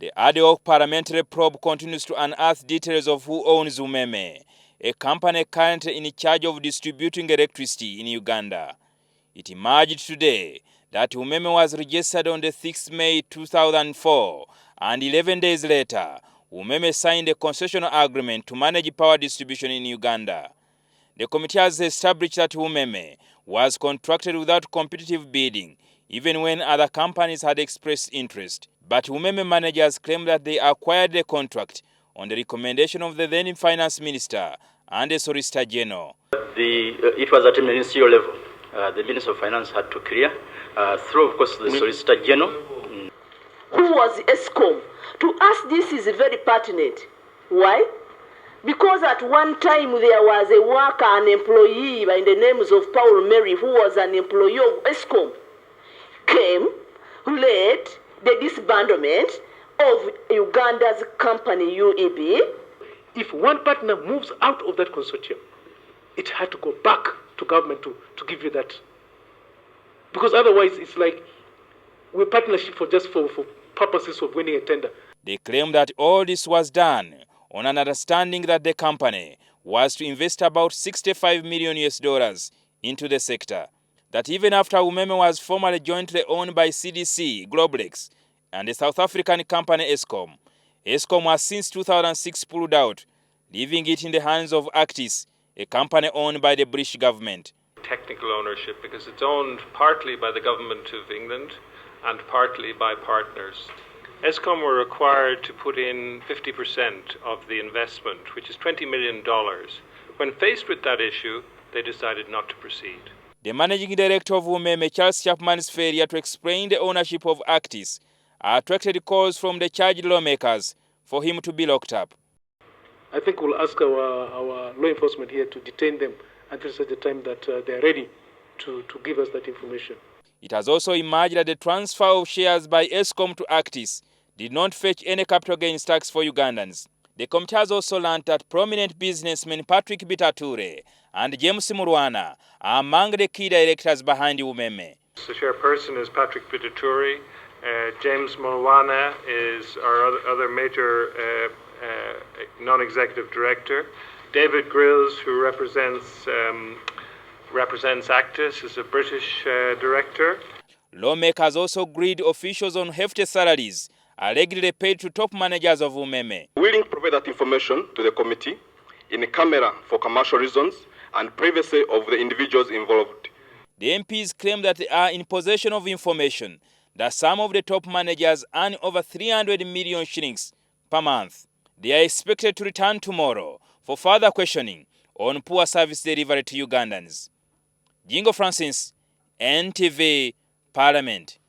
The ad hoc parliamentary probe continues to unearth details of who owns Umeme, a company currently in charge of distributing electricity in Uganda. It emerged today that Umeme was registered on the 6th May 2004, and 11 days later, Umeme signed a concessional agreement to manage power distribution in Uganda. The committee has established that Umeme was contracted without competitive bidding, even when other companies had expressed interest. But Umeme managers claim that they acquired the contract on the recommendation of the then finance minister and the Solicitor General. It was at a ministerial level. The Minister of Finance had to clear, through, of course, the Solicitor General. Who was ESCOM? To us, this is very pertinent. Why? Because at one time there was a worker, an employee by the names of Paul Mary, who was an employee of ESCOM, came, led the disbandment of Uganda's company UEB. If one partner moves out of that consortium, it had to go back to government to give you that. Because otherwise it's like we're partnership for purposes of winning a tender. They claim that all this was done on an understanding that the company was to invest about $65 million into the sector. That even after Umeme was formerly jointly owned by CDC, Globlex, and the South African company ESCOM, ESCOM has since 2006 pulled out, leaving it in the hands of Actis, a company owned by the British government. Technical ownership, because it's owned partly by the government of England and partly by partners. ESCOM were required to put in 50% of the investment, which is $20 million. When faced with that issue, they decided not to proceed. The managing director of Umeme, Charles Chapman's failure to explain the ownership of Actis attracted calls from the charged lawmakers for him to be locked up. I think we'll ask our law enforcement here to detain them until such a time that they're ready to give us that information. It has also emerged that the transfer of shares by ESCOM to Actis did not fetch any capital gains tax for Ugandans. The committee has also learned that prominent businessmen Patrick Bitature and James Mulwana are among the key directors behind Umeme. The chairperson is Patrick Bitature. James Mulwana is our other major non-executive director. David Grills, who represents Actis, is a British director. Lawmakers also grilled officials on hefty salaries allegedly paid to top managers of Umeme. Willing to provide that information to the committee in camera for commercial reasons and privacy of the individuals involved. The MPs claim that they are in possession of information that some of the top managers earn over 300 million shillings per month. They are expected to return tomorrow for further questioning on poor service delivery to Ugandans. Jingo Francis, NTV, Parliament.